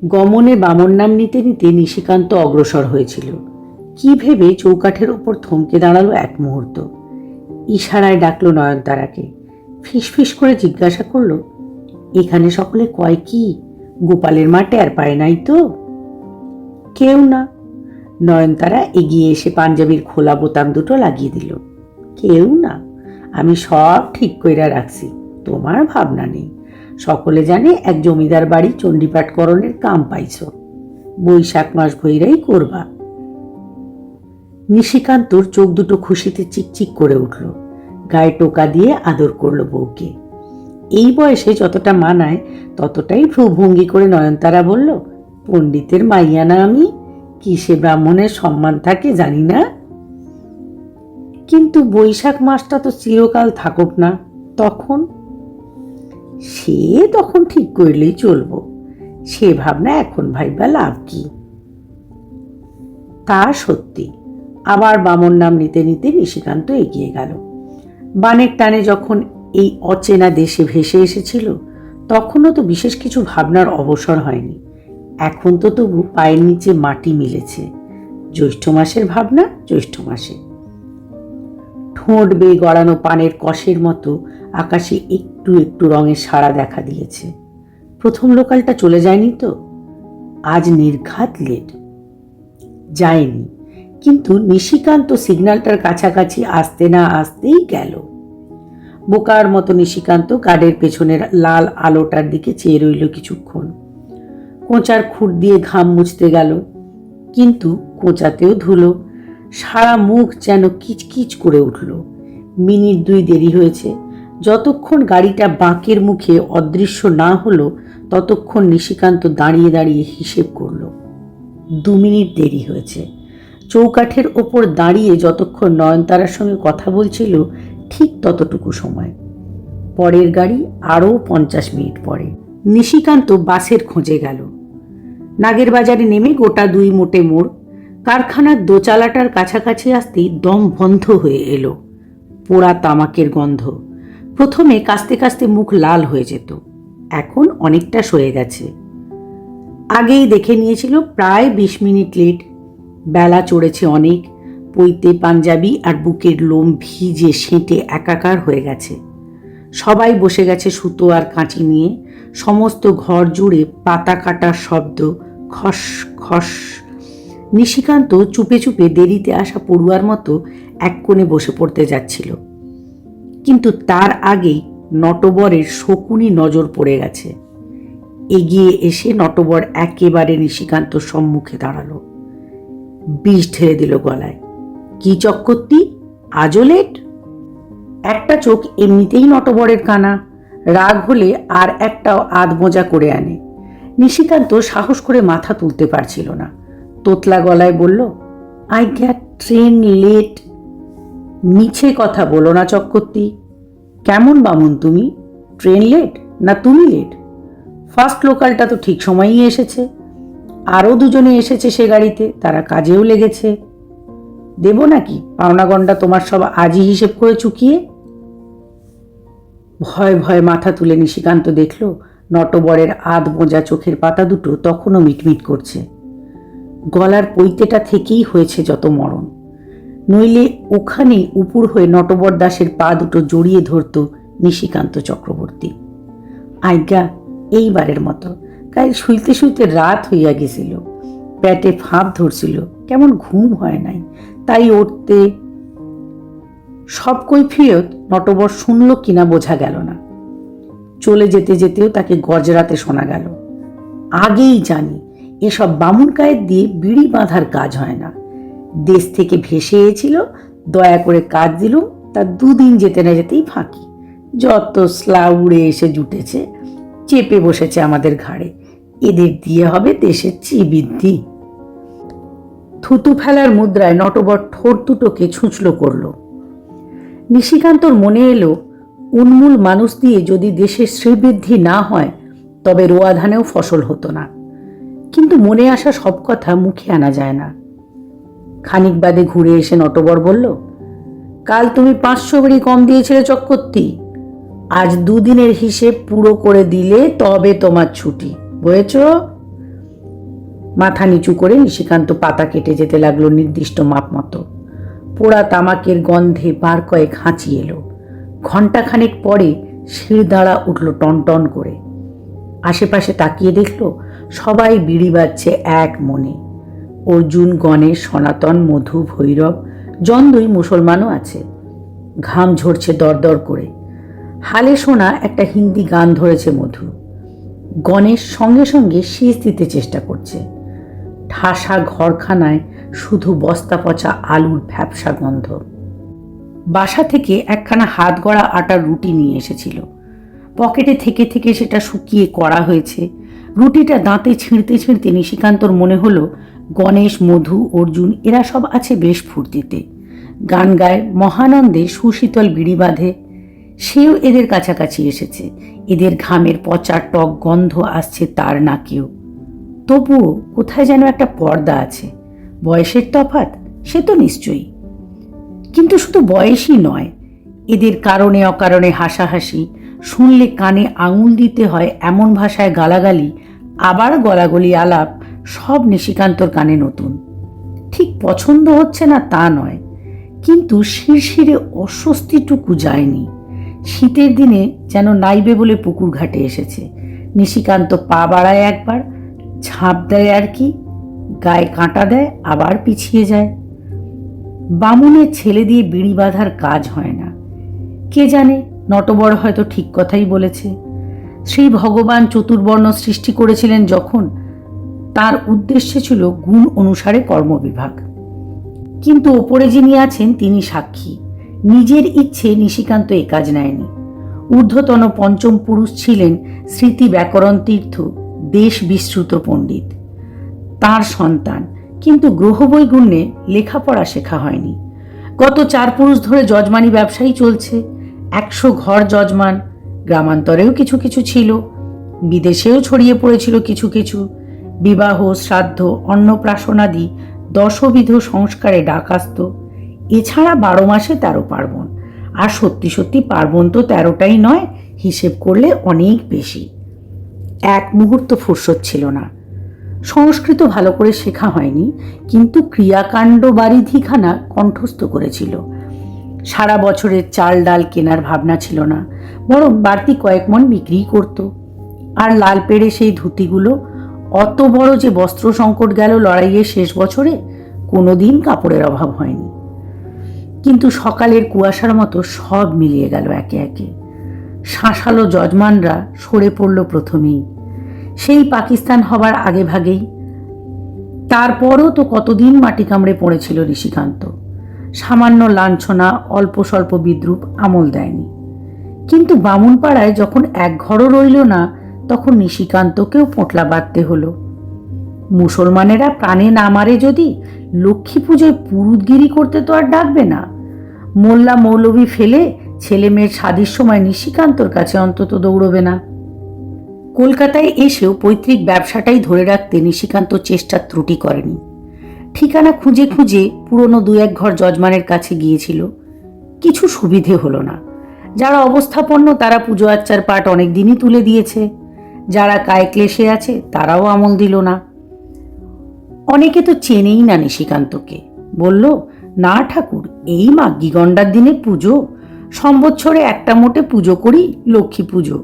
গমনে বামন নাম নিতে নিতে নিশিকান্ত অগ্রসর হয়েছিল। কি ভেবে চৌকাঠের ওপর থমকে দাঁড়ালো এক মুহূর্ত। ইশারায় ডাকলো নয়নতারাকে। ফিসফিস করে জিজ্ঞাসা করলো, এখানে সকলে কয় কি? গোপালের মা টের পায় নাই তো? কেউ না। নয়নতারা এগিয়ে এসে পাঞ্জাবির খোলা বোতাম দুটো লাগিয়ে দিল। কেউ না, আমি সব ঠিক কইরা রাখছি, তোমার ভাবনা নেই। সকলে জানে এক জমিদার বাড়ি চণ্ডীপাঠকরণের কাম পাইছ, বৈশাখ মাস ভৈরাই করবা। নিশিকান্তর চোখ দুটো খুশিতে চিকচিক করে উঠল। গায়ে টোকা দিয়ে আদর করলো বউকে। এই বয়সে যতটা মানায় ততটাই ভ্রুভঙ্গি করে নয়নতারা বলল, পণ্ডিতের মাইয়া না আমি, কিসে ব্রাহ্মণের সম্মান থাকে জানি না। কিন্তু বৈশাখ মাসটা তো চিরকাল থাকুক না, তখন? সে তখন ঠিক করলেই চলবো, সে ভাবনা এখন ভাইবা লাভ কি? তা সত্যি। আবার বামন নাম নিতে নিতে নিশিকান্ত এগিয়ে গেল। বানের টানে যখন এই অচেনা দেশে ভেসে এসেছিল তখনও তো বিশেষ কিছু ভাবনার অবসর হয়নি। এখন তো তবু পায়ের নিচে মাটি মিলেছে। জ্যৈষ্ঠ মাসের ভাবনা জ্যৈষ্ঠ মাসে। ঠোঁট বেয়ে গড়ানো পানের কষের মতো আকাশে একটু একটু রঙের সাড়া দেখা দিয়েছে। প্রথম লোকালটা চলে যায়নি তো? আজ নির্ঘাত লেট। যায়নি, কিন্তু নিশিকান্ত সিগন্যালটার কাছাকাছি আসতে না আসতেই গেল। বোকার মতো নিশিকান্ত গার্ডের পেছনের লাল আলোটার দিকে চেয়ে রইল কিছুক্ষণ। কোঁচার খুঁট দিয়ে ঘাম মুছতে গেল, কিন্তু কোঁচাতেও ধুলো। সারা মুখ যেন কিচকিচ করে উঠল। মিনিট 2 দেরি হয়েছে। যতক্ষণ গাড়িটা বাঁকের মুখে অদৃশ্য না হলো ততক্ষণ নিশিকান্ত দাঁড়িয়ে দাঁড়িয়ে হিসেব করল। 2 মিনিট দেরি হয়েছে। চৌকাঠের ওপর দাঁড়িয়ে যতক্ষণ নয়নতারার সঙ্গে কথা বলছিল ঠিক ততটুকু সময়। পরের গাড়ি আরও 50 মিনিট পরে। নিশিকান্ত বাসের খোঁজে গেল। নাগের বাজারে নেমে গোটা 2 মোটে মোড়। কারখানার দোচালাটার কাছাকাছি আসতেই দম বন্ধ হয়ে এলো। পোড়া তামাকের গন্ধ। প্রথমে কাস্তে কাস্তে মুখ লাল হয়ে যেত, এখন অনেকটা সয়ে গেছে। আগেই দেখে নিয়েছিল প্রায় 20 মিনিট লেট। বেলা চড়েছে অনেক। পইতে পাঞ্জাবি আর বুকের লোম ভিজে সেঁটে একাকার হয়ে গেছে। সবাই বসে গেছে সুতো আর কাঁচি নিয়ে। সমস্ত ঘর জুড়ে পাতা কাটার শব্দ, খস খস। নিশিকান্ত চুপে চুপে দেরিতে আসা পড়ুয়ার মতো এক কোণে বসে পড়তে যাচ্ছিল, কিন্তু তার আগেই নটবরের শকুনি নজর পড়ে গেছে। এগিয়ে এসে নটবর একেবারে নিশিকান্তর সম্মুখে দাঁড়ালো। বিষ ঢেলে দিল গলায়। কি চক্করটি, আজও লেট? একটা চোখ এমনিতেই নটবরের কানা, রাগ হলে আর একটাও আধ মোজা করে আনে। নিশিকান্ত সাহস করে মাথা তুলতে পারছিল না। তোতলা গলায় বলল, আই গ্যাট ট্রেন লেট। মিছে কথা বলো না চক্করটি। কেমন বামুন তুমি? ট্রেন লেট না তুমি লেট? ফার্স্ট লোকালটা তো ঠিক সময়ই এসেছে। আরও 2 জনে এসেছে সে গাড়িতে, তারা কাজেও লেগেছে। দেব নাকি পাওনাগণ্ডা তোমার সব আজই হিসেব করে চুকিয়ে? ভয় ভয় মাথা তুলে নিশিকান্ত দেখল নটবরের আধ মোজা চোখের পাতা দুটো তখনও মিটমিট করছে। গলার পৈতেটা থেকেই হয়েছে যত মরণ। নইলে ওখানেই উপুর হয়ে নটবর দাসের পা দুটো জড়িয়ে ধরত নিশিকান্ত চক্রবর্তী। আজ্ঞা, এইবারের মতো। কাল শুইতে শুইতে রাত হইয়া গেছিল, পেটে ফাঁপ ধরছিল, কেমন ঘুম হয় নাই, তাই উঠতে। সব কৈফিয়ত নটবর শুনল কিনা বোঝা গেল না। চলে যেতে যেতেও তাকে গজরাতে শোনা গেল, আগেই জানি এসব বামুন কায়ের দিয়ে বিড়ি বাঁধার কাজ হয় না। দেশ থেকে ভেসে এসেছিল, দয়া করে কাজ দিলুম, তা 2 দিন যেতে না যেতেই ফাঁকি। যত স্লা উড়ে এসে জুটেছে, চেপে বসেছে আমাদের ঘাড়ে। এদের দিয়ে হবে দেশের চিবৃদ্ধি। থুতু ফেলার মুদ্রায় নটবর ঠোঁট দুটোকে ছুঁচলো করল। নিশিকান্তর মনে এলো, উন্মূল মানুষ দিয়ে যদি দেশের শ্রীবৃদ্ধি না হয় তবে রোয়া ধানেও ফসল হতো না। কিন্তু মনে আসা সব কথা মুখে আনা যায় না। খানিক বাদে ঘুরে এসে নটবর বলল, কাল তুমি 500 বেড়ি কম দিয়েছিলে চক্করটি, আজ 2 দিনের হিসেব পুরো করে দিলে তবে তোমার ছুটি, বুঝেছ? মাথা নিচু করে নিশিকান্ত পাতা কেটে যেতে লাগলো নির্দিষ্ট মাপ মতো। পোড়া তামাকের গন্ধে বার কয়েক হাঁচি এলো। ঘণ্টাখানেক পরে শিরদাঁড়া উঠল টনটন করে। আশেপাশে তাকিয়ে দেখল সবাই বিড়ি বাজছে এক মনে। অর্জুন, গণেশ, সনাতন, মধু, ভৈরব, জন্দই মুসলমানও আছে। ঘাম ঝরছে দরদর করে। হালে শোনা একটা হিন্দি গান ধরেছে মধু। গণেশ সঙ্গে সঙ্গে শীষ দিতে চেষ্টা করছে। ঠাসা ঘরখানায় শুধু বস্তা পচা আলুর ভ্যাপসা গন্ধ। বাসা থেকে একখানা হাত গড়া আটার রুটি নিয়ে এসেছিল। পকেটে থেকে থেকে সেটা শুকিয়ে করা হয়েছে। রুটিটা দাঁতে ছিঁড়তে ছিঁড়তে নিশিকান্তর মনে হলো গণেশ, মধু, অর্জুন এরা সব আছে বেশ ফুর্তিতে, গান গায়, মহানন্দে সুশীতল বিড়ি বাঁধে। সেও এদের কাছাকাছি এসেছে। এদের ঘামের পচা টক গন্ধ আসছে তার নাকেও। তবুও কোথায় যেন একটা পর্দা আছে। বয়সের তফাৎ সে তো নিশ্চয়ই, কিন্তু শুধু বয়সই নয়, এদের কারণে অকারণে হাসাহাসি, শুনলে কানে আঙুল দিতে হয় এমন ভাষায় গালাগালি, আবার গলাগলি আলাপ, সব নিশিকান্তর কানে নতুন। ঠিক পছন্দ হচ্ছে না তা নয়, কিন্তু শিরশিরে অস্বস্তিটুকু যায়নি। শীতের দিনে যেন নাইবে বলে পুকুর ঘাটে এসেছে। নিশিকান্ত পা বাড়ায় একবার, ঝাঁপ দেয় আর কি, গায়ে কাঁটা দেয়, আবার পিছিয়ে যায়। বামুনের ছেলে দিয়ে বিড়ি বাঁধার কাজ হয় না। কে জানে, নটবর হয়তো ঠিক কথাই বলেছে। শ্রী ভগবান চতুর্বর্ণ সৃষ্টি করেছিলেন যখন, তার উদ্দেশ্য ছিল গুণ অনুসারে কর্মবিভাগ। কিন্তু ওপরে যিনি আছেন তিনি সাক্ষী। নিজের ইচ্ছে নিশিকান্ত এ কাজ নেয়নি। ঊর্ধ্বতন পঞ্চম পুরুষ ছিলেন স্মৃতি ব্যাকরণ তীর্থ, দেশ বিশ্রুত পণ্ডিত। তার সন্তান, কিন্তু গ্রহবৈগুণ্যে লেখাপড়া শেখা হয়নি। গত 4 পুরুষ ধরে যজমানি ব্যবসায়ী চলছে। 100 ঘর যজমান। গ্রামান্তরেও কিছু কিছু ছিল, বিদেশেও ছড়িয়ে পড়েছিল কিছু কিছু। বিবাহ, শ্রাদ্ধ, অন্নপ্রাশনাদি 10বিধ সংস্কারে ডাক আসত। এছাড়া 12 মাসে 13 পার্বণ। আর সত্যি সত্যি পার্বণ তো 13টাই নয়, হিসেব করলে অনেক বেশি। এক মুহূর্ত ফুরসত ছিল না। সংস্কৃত ভালো করে শেখা হয়নি, কিন্তু ক্রিয়াকাণ্ড বারিধিখানা কণ্ঠস্থ করেছিল। সারা বছরের চাল ডাল কেনার ভাবনা ছিল না, বরং বাড়তি কয়েক মণ বিক্রি করত। আর লাল পেড়ে সেই ধুতিগুলো, অত বড় যে বস্ত্র সংকট গেল লড়াইয়ের শেষ বছরে, কোনোদিন কাপড়ের অভাব হয়নি। কিন্তু সকালের কুয়াশার মতো সব মিলিয়ে গেল একে একে। শাঁসালো যজমানরা সরে পড়ল প্রথমেই, সেই পাকিস্তান হবার আগে ভাগেই। তারপরও তো কতদিন মাটি কামড়ে পড়েছিল নিশিকান্ত। সামান্য লাঞ্ছনা, অল্প স্বল্প বিদ্রুপ আমল দেয়নি। কিন্তু বামুনপাড়ায় যখন এক ঘরও রইল না, তখন নিশিকান্তকেও পোঁটলা বাঁধতে হলো। মুসলমানেরা প্রাণে না মারে যদি, লক্ষ্মী পুজোয় পুরুতগিরি করতে তো আর ডাকবে না। মোল্লা মৌলভী ফেলে ছেলে মেয়ের শাদির সময় নিশিকান্তর কাছে অন্তত দৌড়বে না। কলকাতায় এসেও পৈতৃক ব্যবসাটাই ধরে রাখতে নিশিকান্ত চেষ্টা ত্রুটি করেনি। ঠিকানা খুঁজে খুঁজে পুরনো 2-1 ঘর যজমানের কাছে গিয়েছিল। কিছু সুবিধে হলো না। যারা অবস্থাপন্ন তারা পুজো আচ্চার পাট অনেক দিনই তুলে দিয়েছে। যারা কায় ক্লেশে আছে তারাও আমল দিল না। অনেকে তো চেনেই না নিশিকান্তকে। বলল, না ঠাকুর, এই মাঘী গণ্ডার দিনে পুজো, সম্বৎসরে একটা মোটে পুজো করি, লক্ষ্মী পুজো,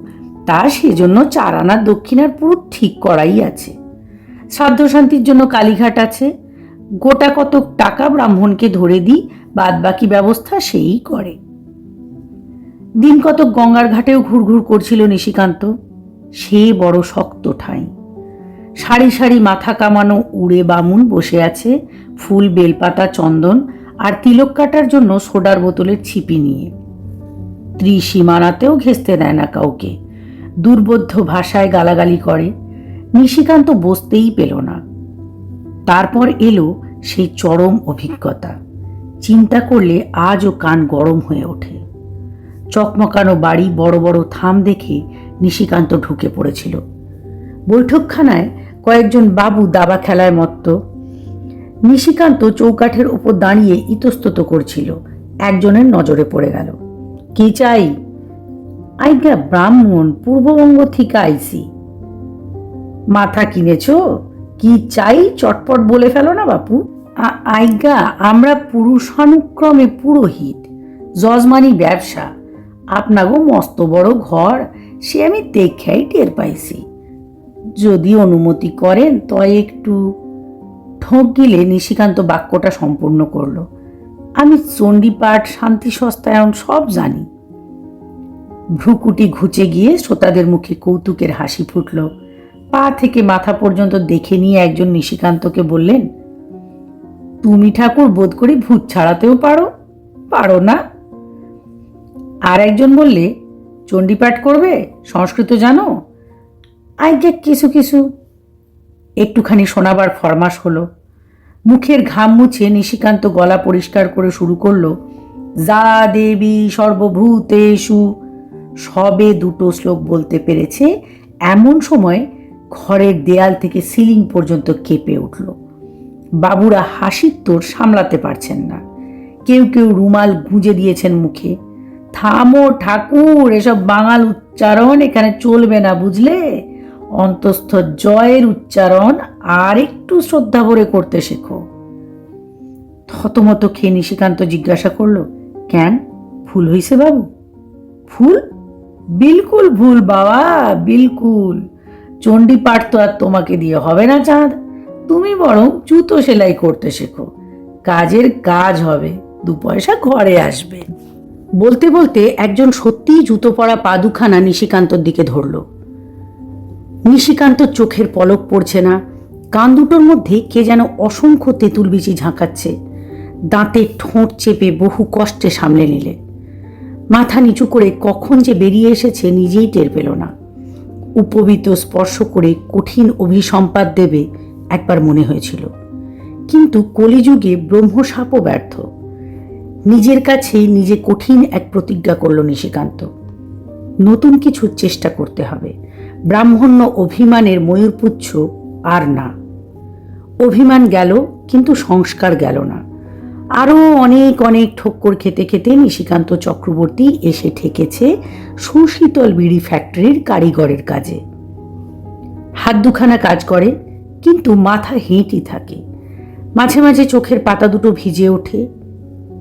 তা সেজন্য 4 আনার দক্ষিণার পুরো ঠিক করাই আছে। শ্রাদ্ধ শান্তির জন্য কালীঘাট আছে, গোটা কতক টাকা ব্রাহ্মণকে ধরে দিই, বাদ বাকি ব্যবস্থা সেই করে। দিন কতক গঙ্গার ঘাটেও ঘুরঘুর করছিল নিশিকান্ত। সে বড় শক্ত ঠাঁই। সারি সারি মাথা কামানো উড়ে বামুন বসে আছে, ফুল, বেলপাতা, চন্দন আর তিলক কাটার জন্য সোডার বোতলের ছিপি নিয়ে। ত্রিসীমানাতেও ঘেঁচতে দেয় না কাউকে। দুর্বোধ্য ভাষায় গালাগালি করে। নিশিকান্ত বসতেই পেল না। তারপর এলো সেই চরম অভিজ্ঞতা। চিন্তা করলে আজও কান গরম হয়ে ওঠে। চকমকানো বাড়ি, বড় বড় থাম দেখে নিশিকান্ত ঢুকে পড়েছিল। বৈঠকখানায় কয়েকজন বাবু দাবা খেলায় মত্ত। নিশিকান্ত চৌকাঠের ওপর দাঁড়িয়ে ইতস্তত করছিল। একজনের নজরে পড়ে গেল। কি চাই? আইগা ব্রাহ্মণ, পূর্ববঙ্গ থেকে আইসি। মাথা কিনেছ? কি চাই চটপট বলে ফেলো না বাপু। আজ্ঞা, আমরা পুরুষানুক্রমে পুরোহিত, যজমানি ব্যবসা, আপনাগো মস্ত বড় ঘর, সে আমি দেখাই টের পাইছি। যদি অনুমতি করেন তয় একটু। ঠোক গিলে নিশিকান্ত বাক্যটা সম্পূর্ণ করল। আমি চণ্ডীপাঠ, শান্তি সস্তায়ন সব জানি। ভ্রুকুটি ঘুচে গিয়ে শ্রোতাদের মুখে কৌতুকের হাসি ফুটল। পা থেকে মাথা পর্যন্ত দেখে নিয়ে একজন নিশিকান্তকে বললেন, তুমি ঠাকুর বোধ করি ভূত ছাড়াতেও পারো, পারো না? আর একজন বললে, চণ্ডীপাঠ করবে, সংস্কৃত জানো? আজ্ঞা কিছু কিছু। একটুখানি শোনাবার ফরমাস হলো। মুখের ঘাম মুছে নিশিকান্ত গলা পরিষ্কার করে শুরু করলো, যা দেবী সর্বভূতেষু। সবে দুটো শ্লোক বলতে পেরেছে এমন সময় ঘরের দেয়াল থেকে সিলিং পর্যন্ত কেঁপে উঠল। বাবুরা হাসির তোর সামলাতে পারছেন না। কেউ কেউ রুমাল গুঁজে দিয়েছেন মুখে। থামো ঠাকুর, এসব বাঙাল উচ্চারণ এখানে চলবে না, বুঝলে? অন্তস্থ জয়ের উচ্চারণ আর একটু শ্রদ্ধা ভরে করতে শেখো। থতমত খেয়ে নিশিকান্ত জিজ্ঞাসা করলো, কেন, ভুল হইছে বাবু? ভুল? বিলকুল ভুল বাবা, বিলকুল। চণ্ডীপাঠ তো আর তোমাকে দিয়ে হবে না চাঁদ। তুমি বরং জুতো সেলাই করতে শেখো, কাজের কাজ হবে, 2 পয়সা ঘরে আসবে। বলতে বলতে একজন সত্যিই জুতো পরা পা দুখানা নিশিকান্তর দিকে ধরল। নিশিকান্তর চোখের পলক পড়ছে না। কান দুটোর মধ্যে কে যেন অসংখ্য তেঁতুল বিচি ঝাঁকাচ্ছে। দাঁতে ঠোঁট চেপে বহু কষ্টে সামলে নিলে। মাথা নিচু করে কখন যে বেরিয়ে এসেছে নিজেই টের পেল না। উপবিত স্পর্শ করে কঠিন অভিসম্পাদ দেবে একবার মনে হয়েছিল, কিন্তু কলিযুগে ব্রহ্মশাপও ব্যর্থ। নিজের কাছেই নিজে কঠিন এক প্রতিজ্ঞা করল নিশিকান্ত। নতুন কিছু চেষ্টা করতে হবে। ব্রাহ্মণ্য অভিমানের ময়ূরপুচ্ছ আর না। অভিমান গেল, কিন্তু সংস্কার গেল না। আরও অনেক অনেক ঠক্কর খেতে খেতে নিশিকান্ত চক্রবর্তী এসে ঠেকেছে সুশীতল বিড়ি ফ্যাক্টরির কারিগরের কাজে। হাত দুখানা কাজ করে, কিন্তু মাথা হেঁটই থাকে। মাঝে মাঝে চোখের পাতা দুটো ভিজে ওঠে।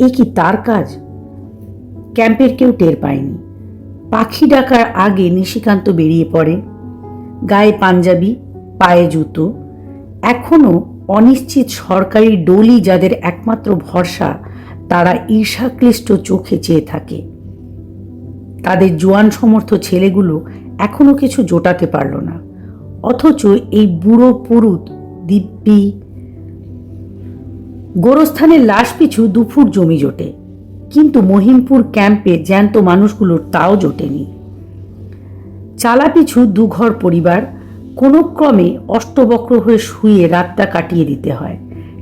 এ কি তার কাজ? ক্যাম্পের কেউ টের পায়নি। পাখি ডাকার আগে নিশিকান্ত বেরিয়ে পড়ে। গায়ে পাঞ্জাবি, পায়ে জুতো। এখনো অনিশ্চিত সরকারি ডলি যাদের একমাত্র ভরসা, তারা ঈর্ষাক্লিষ্ট চোখে চেয়ে থাকে। তাদের জোয়ান সমর্থ ছেলেগুলো এখনো কিছু জোটাতে পারল না, অথচ এই বুড়ো পুরুত দিব্যি। গোরস্থানের লাশ পিছু 2 ফুট জমি জোটে, কিন্তু মহিমপুর ক্যাম্পে জ্যান্ত মানুষগুলোর তাও জোটেনি। চালা পিছু 2 ঘর পরিবার কোনো ক্রমে অষ্টবক্র হয়ে শুয়ে রাতটা কাটিয়ে দিতে হয়।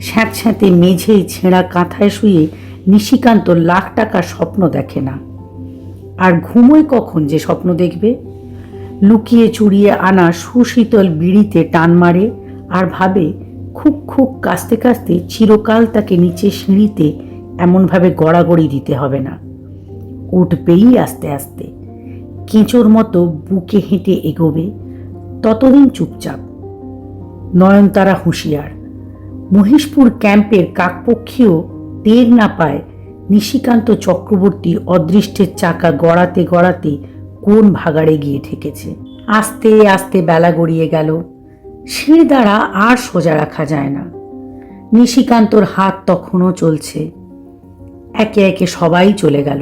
স্যাঁতস্যাঁতে মেঝেই ছেঁড়া কাঁথায় শুয়ে নিশিকান্ত লাখ টাকার স্বপ্ন দেখে না। আর ঘুমোয় কখন যে স্বপ্ন দেখবে? লুকিয়ে চুরিয়ে আনা সুশীতল বিড়িতে টান মারে আর ভাবে, খুব খুব কাস্তে কাস্তে চিরকাল তাকে নিচে সিঁড়িতে এমনভাবে গড়াগড়ি দিতে হবে না। উঠবেই আস্তে আস্তে, কেঁচোর মতো বুকে হেঁটে এগোবে। ততদিন চুপচাপ। নয়নতারা হুঁশিয়ার। মহিষপুর ক্যাম্পের কাকপক্ষীও টের না পায় নিশিকান্ত চক্রবর্তী অদৃষ্টের চাকা গড়াতে গড়াতে কোন ভাগাড়ে গিয়ে ঠেকেছে। আস্তে আস্তে বেলা গড়িয়ে গেল। শির দ্বারা আর সোজা রাখা যায় না। নিশিকান্তর হাত তখনও চলছে। একে একে সবাই চলে গেল।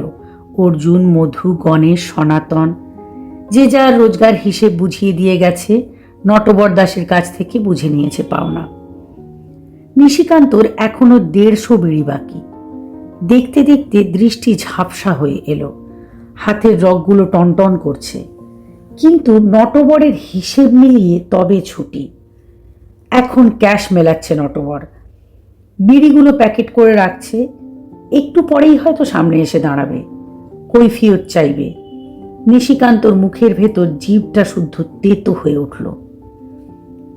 অর্জুন, মধু, গণেশ, সনাতন। যে যার রোজগার হিসেব বুঝিয়ে দিয়ে গেছে, নটবর দাসের কাছ থেকে বুঝে নিয়েছে পাওনা। নিশিকান্তর এখনো 150 বিড়ি বাকি। দেখতে দেখতে দৃষ্টি ঝাপসা হয়ে এলো। হাতের রগগুলো টনটন করছে, কিন্তু নটবরের হিসেব মিলিয়ে তবে ছুটি। এখন ক্যাশ মেলাচ্ছে নটবর। বিড়িগুলো প্যাকেট করে রাখছে। একটু পরেই হয়তো সামনে এসে দাঁড়াবে, কৈফিয়ত চাইবে। নিশিকান্তর মুখের ভেতর জিভটা শুদ্ধ তেতো হয়ে উঠল।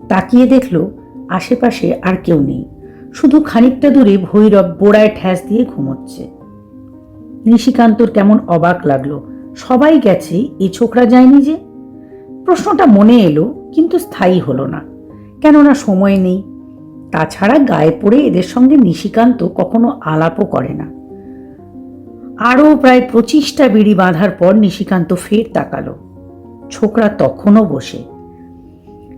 তাকিয়ে দেখল আশেপাশে আর কেউ নেই। শুধু খানিকটা দূরে ভৈরব বোড়ায় ঠ্যাস দিয়ে ঘুমোচ্ছে। নিশিকান্তর কেমন অবাক লাগলো। সবাই গেছে, এ ছোকরা যায়নি যে? প্রশ্নটা মনে এলো, কিন্তু স্থায়ী হলো না। কেননা সময় নেই। তাছাড়া গায়ে পড়ে এদের সঙ্গে নিশিকান্ত কখনো আলাপও করে না। আরও প্রায় 25টা বিড়ি বাঁধার পর নিশিকান্ত ফের তাকালো। ছোকরা তখনও বসে।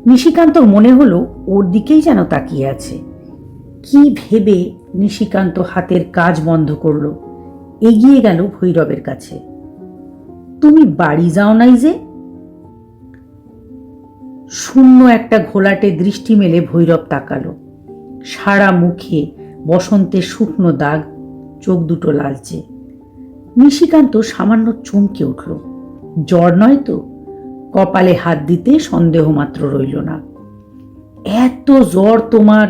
নিশিকান্তর মনে হলো ওর দিকেই যেন তাকিয়ে আছে। কি ভেবে নিশিকান্ত হাতের কাজ বন্ধ করল, এগিয়ে গেল ভৈরবের কাছে। তুমি বাড়ি যাও নাই যে? শূন্য একটা ঘোলাটে দৃষ্টি মেলে ভৈরব তাকালো। সারা মুখে বসন্তের শুকনো দাগ, চোখ দুটো লালচে। নিশিকান্ত সামান্য চমকে উঠল। জ্বর নয় তো? কপালে হাত দিতে সন্দেহ মাত্র রইল না। এত জ্বর তোমার,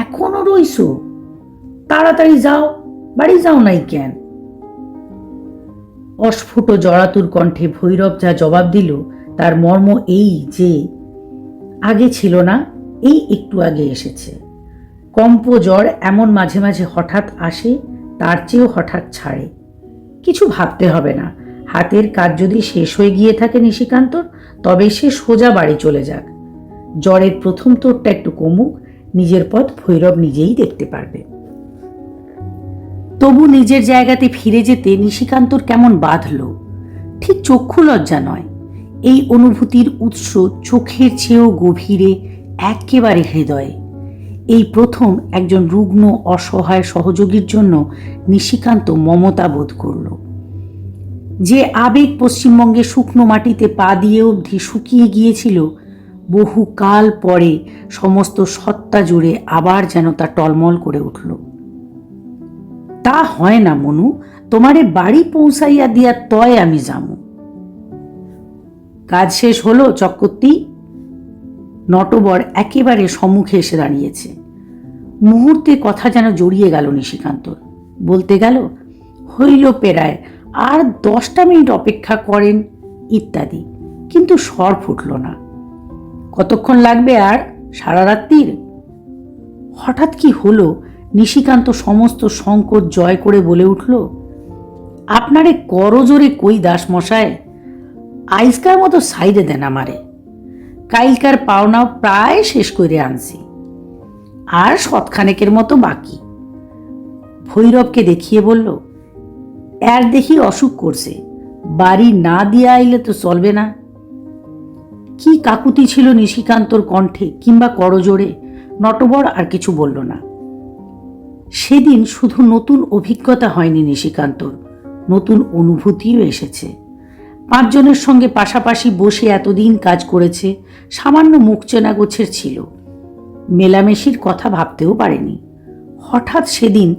এখনো রইছ? তাড়াতাড়ি যাও, বাড়ি যাও নাই কেন? অস্ফুট জড়াতুর কণ্ঠে ভৈরব যা জবাব দিল তার মর্ম এই যে আগে ছিল না, এই একটু আগে এসেছে। কম্প জ্বর এমন মাঝে মাঝে হঠাৎ আসে, তার চেয়েও হঠাৎ ছাড়ে। কিছু ভাবতে হবে না। হাতের কাজ যদি শেষ হয়ে গিয়ে থাকে নিশিকান্তর, তবে সে সোজা বাড়ি চলে যাক। জ্বরের প্রথম তোরটা একটু কমুক, নিজের পথ ভৈরব নিজেই দেখতে পারবে। তবু নিজের জায়গাতে ফিরে যেতে নিশিকান্তর কেমন বাঁধল। ঠিক চক্ষু লজ্জা নয়, এই অনুভূতির উৎস চোখের চেয়েও গভীরে, একেবারে হৃদয়ে। এই প্রথম একজন রুগ্ন অসহায় সহযোগীর জন্য নিশিকান্ত মমতা বোধ করল। যে আবেগ পশ্চিমবঙ্গে শুকনো মাটিতে পা দিয়ে অবধি শুকিয়ে গিয়েছিল, বহুকাল পরে সমস্ত সত্তা জুড়ে আবার যেন তা টলমল করে উঠল। তা হয় না মনু, তোমারে বাড়ি পৌঁছাইয়া দিয়া তয় আমি যামু। কাজ শেষ হলো চক্রবর্তী? নটবর একেবারে সম্মুখে এসে দাঁড়িয়েছে। মুহূর্তে কথা যেন জড়িয়ে গেল নিশিকান্তর। বলতে গেল, হইল পেরায়, আর 10টা মিনিট অপেক্ষা করেন ইত্যাদি, কিন্তু স্বর ফুটল না। কতক্ষণ লাগবে আর? সারা রাত্রির? হঠাৎ কি হলো, নিশিকান্ত সমস্ত সংকট জয় করে বলে উঠল, আপনারে করজোরে কই দাস মশায়, আইজকার মতো সাইডে দেন আমারে। কাইলকার পাওনাও প্রায় শেষ করে আনছি, আর শতখানেকের মতো বাকি। ভৈরবকে দেখিয়ে বলল, এর দেখি অসুখ করছে, বাড়ি না দিয়ে আইলে তো চলবে না। কি কাকুতি ছিল নিশিকান্তর কণ্ঠে কিংবা করজোড়ে, নটবর আর কিছু বলল না। সেদিন শুধু নতুন অভিজ্ঞতা হয়নি নিশিকান্তর, নতুন অনুভূতিও এসেছে। 5 জনের সঙ্গে পাশাপাশি বসে এতদিন কাজ করেছে, সামান্য মুখ চেনা গোছের ছিল। মেলামেশির কথা ভাবতেও পারেনি। হঠাৎ সেদিন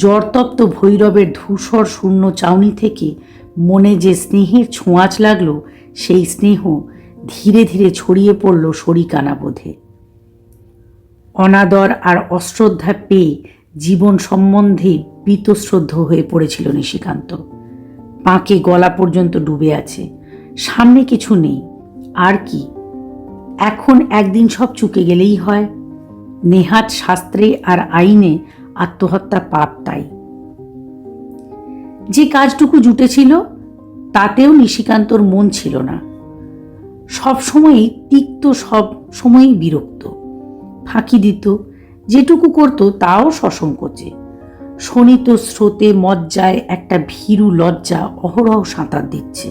জ্বরতপ্ত ভৈরবের ধূসর শূন্য চাউনি থেকে মনে যে স্নেহের ছোঁয়াচ লাগলো, সেই স্নেহ ধীরে ধীরে ছড়িয়ে পড়ল শরিকানা বোধে। অনাদর আর অশ্রদ্ধা পেয়ে জীবন সম্বন্ধে বীতশ্রদ্ধ হয়ে পড়েছিল নিশিকান্ত। পাঁকে গলা পর্যন্ত ডুবে আছে, সামনে কিছু নেই। আর কি, এখন একদিন সব চুকে গেলেই হয়। নেহাত শাস্ত্রে আর আইনে আত্মহত্যা পাপ। তাই যে কাজটুকু জুটেছিল তাতেও নিশিকান্তর মন ছিল না। সব সময়ই তিক্ত, সব সময়ই বিরক্ত। ফাঁকি দিত, যেটুকু করত তাও সসংকোচে। শোনিত স্রোতে মজ্জায় একটা ভীরু লজ্জা অহরহ সাঁতার দিচ্ছে।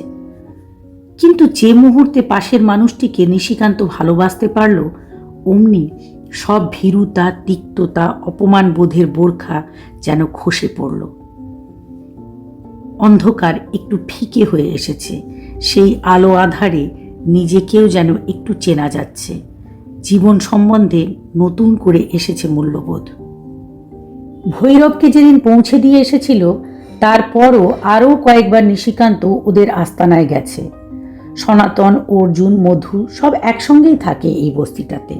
কিন্তু যে মুহূর্তে পাশের মানুষটিকে নিশিকান্ত ভালোবাসতে পারল, অমনি সব ভীরুতা, তিক্ততা, অপমান বোধের বোরখা যেন খসে পড়ল। অন্ধকার একটু ফিকে হয়ে এসেছে, সেই আলো আধারে নিজেকেও যেন একটু চেনা যাচ্ছে। জীবন সম্বন্ধে নতুন করে এসেছে মূল্যবোধ। ভৈরবকে যেদিন পৌঁছে দিয়ে এসেছিল, তারপরও আরও কয়েকবার নিশিকান্ত ওদের আস্তানায় গেছে। সনাতন, অর্জুন, মধু সব একসঙ্গেই থাকে এই বস্তিটাতে।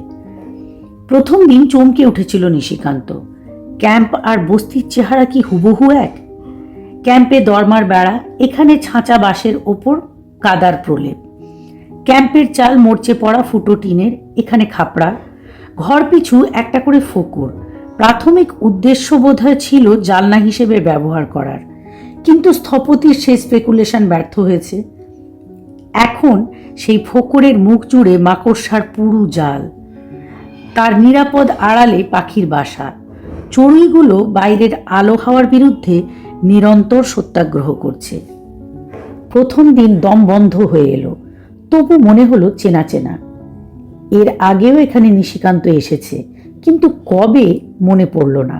প্রথম দিন চমকে উঠেছিল নিশিকান্ত। ক্যাম্প আর বস্তির চেহারা কি হুবহু এক? ক্যাম্পে দরমার বেড়া, এখানে ছাঁচা বাঁশের ওপর কাদার প্রলেপ। ক্যাম্পের চাল মরচে পড়া ফুটো টিনের, এখানে খাপড়া। ঘর পিছু একটা করে ফোকর। প্রাথমিক উদ্দেশ্য বোধহয় ছিল জালনা হিসেবে ব্যবহার করার, কিন্তু স্থপতির সেই স্পেকুলেশন ব্যর্থ হয়েছে। এখন সেই ফোকরের মুখ জুড়ে মাকড়সার পুরু জাল। তার নিরাপদ আড়ালে পাখির বাসা। চড়ুইগুলো বাইরের আলো হাওয়ার বিরুদ্ধে নিরন্তর সত্যাগ্রহ করছে। প্রথম দিন দম বন্ধ হয়ে এলো, তবু মনে হলো চেনা চেনা। এর আগেও এখানে নিশিকান্ত এসেছে, কিন্তু কবে মনে পড়ল না।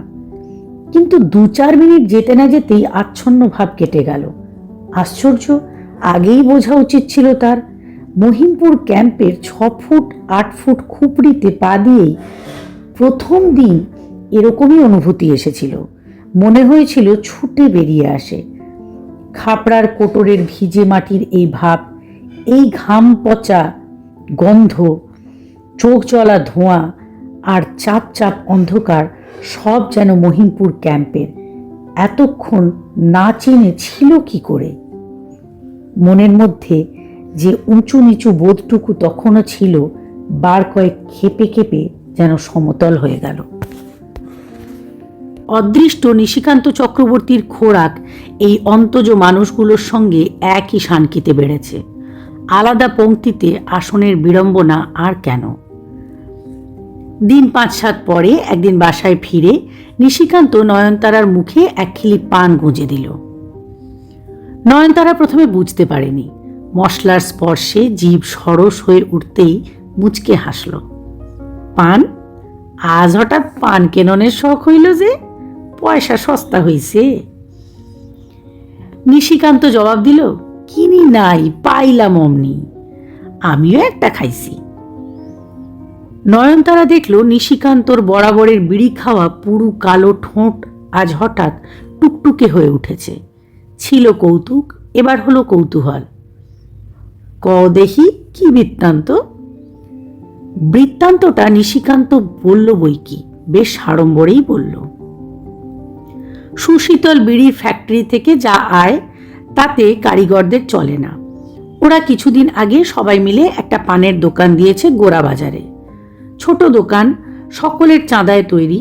কিন্তু 2-4 মিনিট যেতে না যেতেই আচ্ছন্ন ভাব কেটে গেল। আশ্চর্য, আগেই বোঝা উচিত ছিল তার। মহিমপুর ক্যাম্পের 6 ফুট 8 ফুট খুপড়িতে পা দিয়েই প্রথম দিন এরকমই অনুভূতি এসেছিল। মনে হয়েছিল ছুটে বেরিয়ে আসে। খাপড়ার কোটরের ভিজে মাটির এই ভাব, এই ঘাম পচা গন্ধ, চোখ জ্বলা ধোঁয়া আর চাপ চাপ অন্ধকার, সব যেন মহিমপুর ক্যাম্পের। এতক্ষণ না চিনে ছিল কি করে? মনের মধ্যে যে উঁচু নিচু বোধটুকু তখনও ছিল, বার কয়েক খেপে খেপে যেন সমতল হয়ে গেল। অদৃষ্ট নিশিকান্ত চক্রবর্তীর খোরাক এই অন্তজ মানুষগুলোর সঙ্গে একই শানকিতে বেড়েছে। আলাদা পংক্তিতে আসনের বিড়ম্বনা আর কেন? দিন 5-7 পরে একদিন বাসায় ফিরে নিশিকান্ত নয়নতারার মুখে একখিলি পান গুঁজে দিল। নয়নতারা প্রথমে বুঝতে পারেনি। মশলার স্পর্শে জিভ সরস হয়ে উঠতেই মুচকে হাসল। পান? আজ হঠাৎ পান কেননের শখ হইল যে? পয়সা সস্তা হইছে। নিশিকান্ত জবাব দিল, কিনি নাই, পাইলাম অমনি। আমিও একটা খাইছি। নয়নতারা দেখল নিশিকান্তর বরাবরের বিড়ি খাওয়া পুরু কালো ঠোঁট আজ হঠাৎ টুকটুকে হয়ে উঠেছে। ছিল কৌতুক, এবার হলো কৌতূহল। ক দেখি কি বৃত্তান্ত? বৃত্তান্তটা নিশিকান্ত বলল বই কি, বেশ সাড়ম্বরেই বলল। সুশীতল বিড়ির ফ্যাক্টরি থেকে যা আয় তাতে কারিগরদের চলে না। ওরা কিছুদিন আগে সবাই মিলে একটা পানের দোকান দিয়েছে গোড়া বাজারে। ছোট দোকান, সকলের চাঁদায় তৈরি।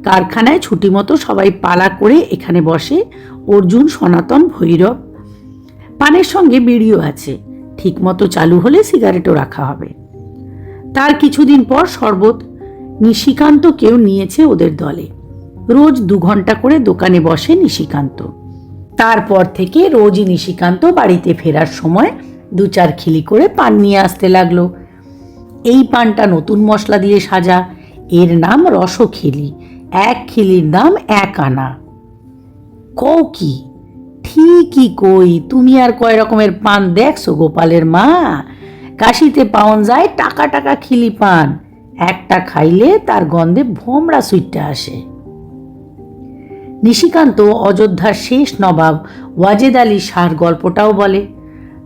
কারখানায় ছুটি মতো সবাই পালা করে এখানে বসে। অর্জুন, সনাতন, ভৈরব। পানের সঙ্গে বিড়িও আছে। ঠিক মতো চালু হলে সিগারেটও রাখা হবে। তার কিছুদিন পর শরবত নিশিকান্তকেও নিয়েছে ওদের দলে। রোজ 2 ঘন্টা করে দোকানে বসে নিশিকান্ত। তারপর থেকে রোজই নিশিকান্ত বাড়িতে ফেরার সময় 2-4 খিলি করে পান নিয়ে আসতে লাগলো। এই পানটা নতুন মশলা দিয়ে সাজা, এর নাম রসখিলি। 1 খিলির দাম 1 আনা। কও কি? ঠিকই কই, তুমি আর কয় রকমের পান দেখছো গোপালের মা? কাশিতে পাওন যায় টাকা টাকা খিলি পান। একটা খাইলে তার গন্ধে ভোমরা সুইটটা আসে। নিশিকান্ত অযোধ্যার শেষ নবাব ওয়াজেদ আলী শাহর গল্পটাও বলে।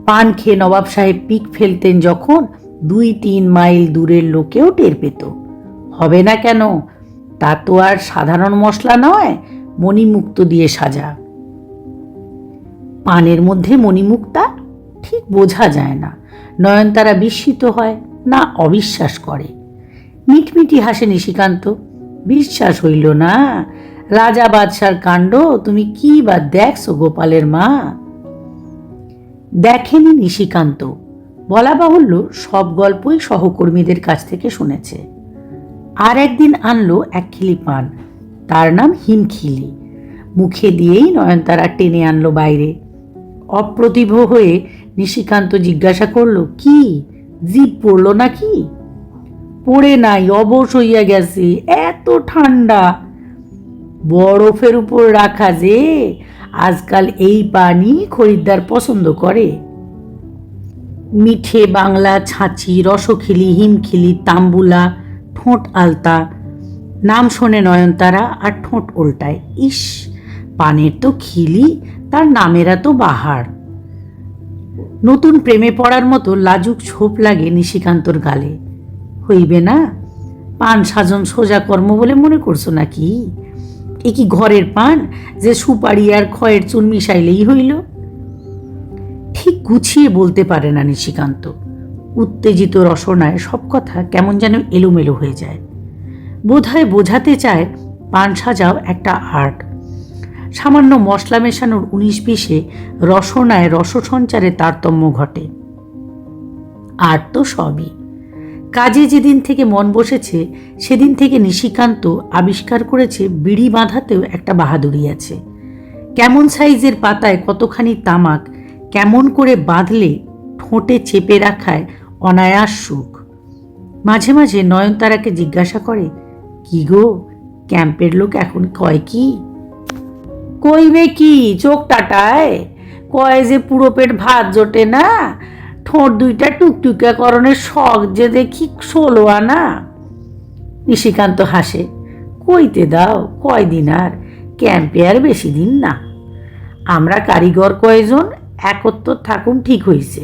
পান খেয়ে নবাব সাহেব পিক ফেলতেন যখন, 2-3 মাইল দূরের লোকেও টের পেত। হবে না কেন? তা তো আর সাধারণ মশলা নয়, মণিমুক্ত দিয়ে সাজা। পানের মধ্যে মণিমুক্তা? ঠিক বোঝা যায় না। নয়নতারা বিস্মিত হয়, না অবিশ্বাস করে। মিটমিটি হাসে নিশিকান্ত। বিশ্বাস হইল না? রাজা বাদশার কাণ্ড তুমি কি বা দেখছো গোপালের মা? দেখেনি নিশিকান্ত। বলা বাহুল্য, সব গল্পই সহকর্মীদের কাছ থেকে শুনেছে। আর একদিন আনলো 1 খিলি পান, তার নাম হিমখিলি। মুখে দিয়েই নয়নতারা টেনে আনলো বাইরে। অপ্রতিভ হয়ে নিশিকান্ত জিজ্ঞাসা করল, কি জিভ পড়ল নাকি? পড়ে নাই, অবশ হইয়া গেছে, এত ঠান্ডা। বরফের উপর রাখা যে, আজকাল এই পানি খরিদ্দার পছন্দ করে। মিঠে বাংলা, ছাঁচি, রসখিলি, হিমখিলি, তাম্বুলা, ঠোঁট আলতা। নাম শোনে নয়নতারা আর ঠোঁট উল্টায়। ইস, পানের তো খিলি, তার নামেরা তো বাহার। নতুন প্রেমে পড়ার মতো লাজুক ছোপ লাগে নিশিকান্তর গালে। হইবে না? পান সাজন সোজা কর্ম বলে মনে করছো নাকি? এ কি ঘরের পান যে সুপারি আর খয়ের চুন মিশাইলেই হইল? ঠিক গুছিয়ে বলতে পারে না নিশিকান্ত। উত্তেজিত রসনায় সব কথা কেমন যেন এলোমেলো হয়ে যায়। বোধহয় বোঝাতে চায় পান সাজাও একটা আর্ট। সামান্য মশলা মেশানোর 19-20-এ রসনায় রসসঞ্চারে তারতম্য ঘটে। আর তো সবই। কাজে যেদিন থেকে মন বসেছে সেদিন থেকে নিশিকান্ত আবিষ্কার করেছে বিড়ি বাঁধাতেও একটা বাহাদুরি আছে। কেমন সাইজের পাতায় কতখানি তামাক কেমন করে বাঁধলে ঠোঁটে চেপে রাখায় অনায়াস সুখ। মাঝে মাঝে নয়নতারাকে জিজ্ঞাসা করে, কি গো, ক্যাম্পের লোক এখন কয় কি? কইবে কি, চোখ টাটায়, কয় যে পুরো পেট ভাত জোটে না, ঠোঁট দুইটা টুকটুকা করণের শখ যে দেখি 16 আনা। নিশিকান্ত হাসে, কইতে দাও, কয়দিন আর, ক্যাম্পে আর বেশি দিন না। আমরা কারিগর কয়জন একত্র থাকুন ঠিক হইছে।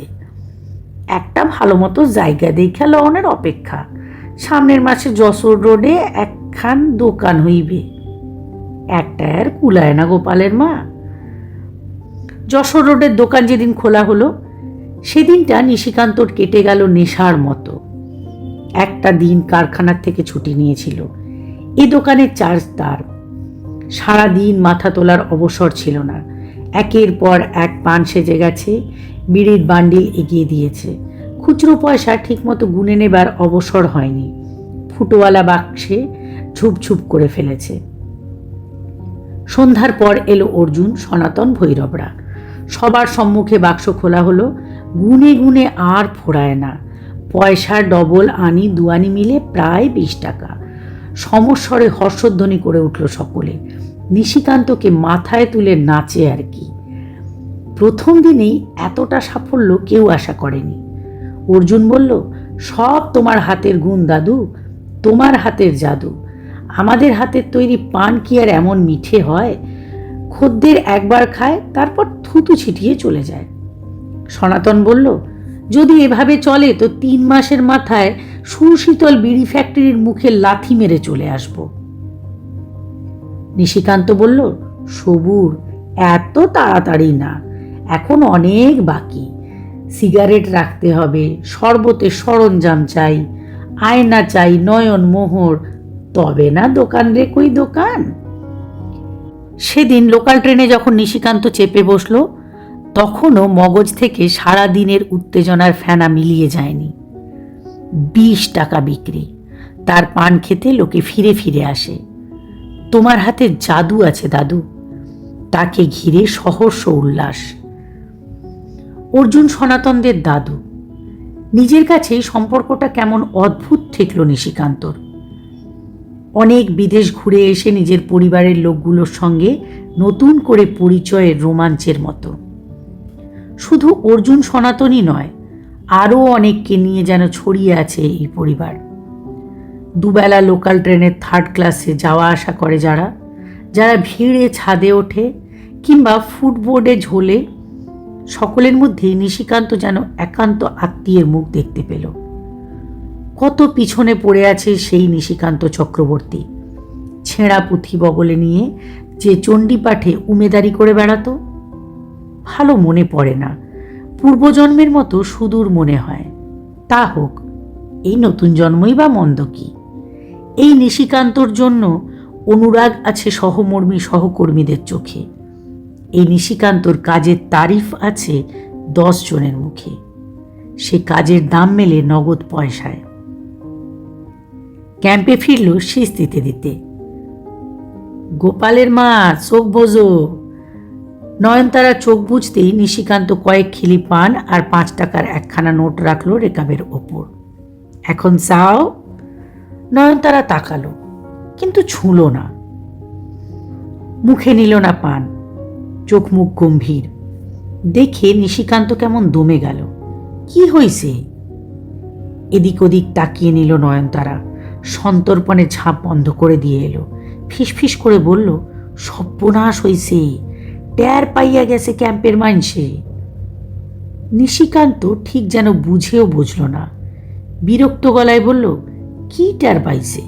একটা ভালো মতো জায়গা দেখা লওনের অপেক্ষা। সামনের মাসে যশোর রোডে একখান দোকান হইবে। একটা আর কুলায় না গোপালের মা। যশোর রোডের দোকান যেদিন খোলা হলো সেদিনটা নিশিকান্তর কেটে গেল নেশার মতো। একটা দিন কারখানার থেকে ছুটি নিয়েছিল। এ দোকানের চার্জ তার। সারাদিন মাথা তোলার অবসর ছিল না। একের পর এক পান সেজে গেছে, বিড়ির বান্ডিল এগিয়ে দিয়েছে। খুচরো পয়সা ঠিকমতো গুনে নেবার অবসর হয়নি। ফুটোওয়ালা বাক্সে ঝুপঝুপ করে ফেলেছে। সন্ধ্যার পর এলো অর্জুন, সনাতন, ভৈরবরা। সবার সম্মুখে বাক্স খোলা হলো। গুনে গুনে আর ফোড়ায় না। পয়সা ডবল আনি দুয়ানি মিলে প্রায় 20 টাকা। সমস্বরে হর্ষধ্বনি করে উঠল সকলে। নিশিকান্তকে মাথায় তুলে নাচে আর কি। প্রথম দিনেই এতটা সাফল্য কেউ আশা করেনি। অর্জুন বলল, সব তোমার হাতের গুণ দাদু, তোমার হাতের জাদু। আমাদের হাতের তৈরি পান কি আর এমন মিঠে হয়? খদ্দের একবার খায়, তারপর থুতু ছিটিয়ে চলে যায়। সনাতন বলল, যদি এভাবে চলে তো 3 মাসের মাথায় সুশীতল বিড়ি ফ্যাক্টরির মুখে লাথি মেরে চলে আসব। নিশিকান্ত বলল, সবুর, এত তাড়াতাড়ি না, এখন অনেক বাকি। সিগারেট রাখতে হবে, শরবতের সরঞ্জাম চাই, আয়না চাই, নয়ন মোহর, তবে না দোকান রে কই দোকান। সেদিন লোকাল ট্রেনে যখন নিশিকান্ত চেপে বসলো তখনও মগজ থেকে সারা দিনের উত্তেজনার ফেনা মিলিয়ে যায়নি। 20 টাকা বিক্রি। তার পান খেতে লোকে ফিরে ফিরে আসে। তোমার হাতে জাদু আছে দাদু। তাকে ঘিরে সহস্র উল্লাস। অর্জুন সনাতনদের দাদু। নিজের কাছেই সম্পর্কটা কেমন অদ্ভুত ঠেকল নিশিকান্তর। অনেক বিদেশ ঘুরে এসে নিজের পরিবারের লোকগুলোর সঙ্গে নতুন করে পরিচয়ের রোমাঞ্চের মতো। শুধু অর্জুন সনাতনই নয়, আরও অনেককে নিয়ে যেন ছড়িয়ে আছে এই পরিবার। দুবেলা লোকাল ট্রেনের 3rd ক্লাসে যাওয়া আসা করে যারা, যারা ভিড়ে ছাদে ওঠে কিংবা ফুটবোর্ডে ঝোলে, সকলের মধ্যেই নিশিকান্ত যেন একান্ত আত্মীয়ের মুখ দেখতে পেল। কত পিছনে পড়ে আছে সেই নিশিকান্ত চক্রবর্তী, ছেঁড়া পুঁথি বগলে নিয়ে যে চণ্ডীপাঠে উমেদারি করে বেড়াতো। ভালো মনে পড়ে না, পূর্বজন্মের মতো সুদূর মনে হয়। তা হোক, এই নতুন জন্মই বা মন্দ কি? এই নিশিকান্তর জন্য অনুরাগ আছে সহমর্মী সহকর্মীদের চোখে। এই নিশিকান্তর কাজের তারিফ আছে 10 জনের মুখে। সে কাজের দাম মেলে নগদ পয়সায়। ক্যাম্পে ফিরল শীষ দিতে দিতে। গোপালের মা, চোখ বোঝো। নয়নতারা চোখ বুঝতেই নিশিকান্ত কয়েক খিলি পান আর 5 টাকার একখানা নোট রাখলো রেকাবের ওপর। এখন চাও? নয়নতারা তাকালো, কিন্তু ছুঁল না, মুখে নিল না পান। চোখ মুখ গম্ভীর। দেখে নিশিকান্ত কেমন দমে গেল। কি হইছে? এদিক ওদিক তাকিয়ে নিল নয়নতারা। সন্তর্পণে ঝাঁপ বন্ধ করে দিয়ে এলো। ফিসফিস করে বলল, সর্বনাশ হইছে, ট্যার পাইয়া গেছে ক্যাম্পের মাইনসে। নিশিকান্ত ঠিক যেন বুঝেও বুঝল না। বিরক্ত গলায় বলল, কি ট্যার পাইছে?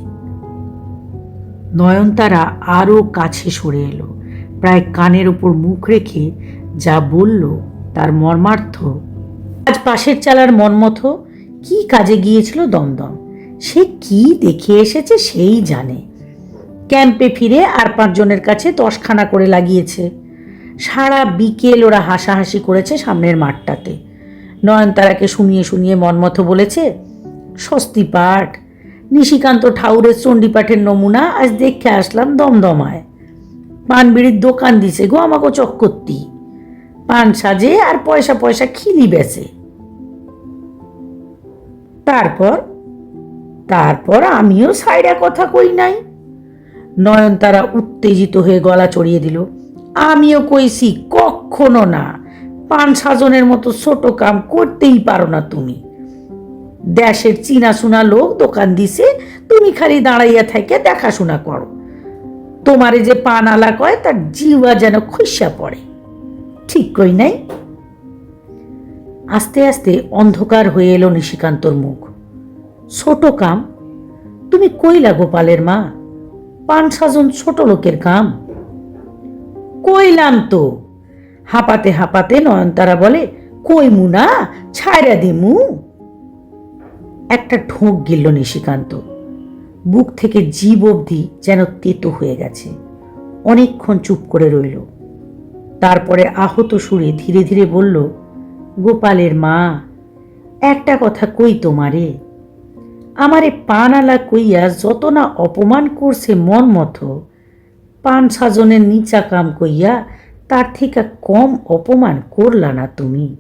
নয়নতারা আরো কাছে সরে এলো, প্রায় কানের ওপর মুখ রেখে যা বলল তার মর্মার্থ। আজ পাশের চালার মনমথ কি কাজে গিয়েছিল দমদম, সে কি দেখে এসেছে সেই জানে। ক্যাম্পে ফিরে আর 5 জনের কাছে 10খানা করে লাগিয়েছে। সারা বিকেল ওরা হাসাহাসি করেছে সামনের মাঠটাতে। নয়নতারাকে শুনিয়ে শুনিয়ে মনমথ বলেছে, স্বস্তি পাঠ, নিশিকান্ত ঠাউরের চণ্ডীপাঠের নমুনা আজ দেখে আসলাম দমদমায়। পান বিড়ির দোকান দিছে গো আমাকে চক্করতি, পান সাজে আর পয়সা পয়সা খিলি বেচে। তারপর তারপর আমিও সাইডা কথা কই নাই। নয়নতারা উত্তেজিত হয়ে গলা চড়িয়ে দিল। আমিও কইছি কখনো না, পান সাজনের মতো ছোট কাম করতেই পারো না তুমি। দেশের চিনাশোনা লোক দোকান দিছে, তুমি খালি দাঁড়াইয়া থেকে দেখাশোনা করো। তোমারে যে পান আলা কয় তার জিওয়া যেন খসা পড়ে। ঠিক কই নাই? আস্তে আস্তে অন্ধকার হয়ে এলো নিশিকান্তর মুখ। ছোট কাম? তুমি কইলা গোপালের মা পান সাজন ছোট লোকের কাম? কইলাম তো। হাঁপাতে হাঁপাতে নয়নতারা বলে, কইমু না, ছাইরা দিমু। একটা ঢোক গিলল নিশিকান্ত। বুক থেকে জিভ অবধি যেন তেতো হয়ে গেছে। অনেকক্ষণ চুপ করে রইল। তারপরে আহত সুরে ধীরে ধীরে বলল, গোপালের মা, একটা কথা কই তোমারে। আমারে পান আলা কইয়া যত না অপমান করছে মন মতো, পান সাজনের নিচা কাম কইয়া তার থেকে কম অপমান করলা না তুমি।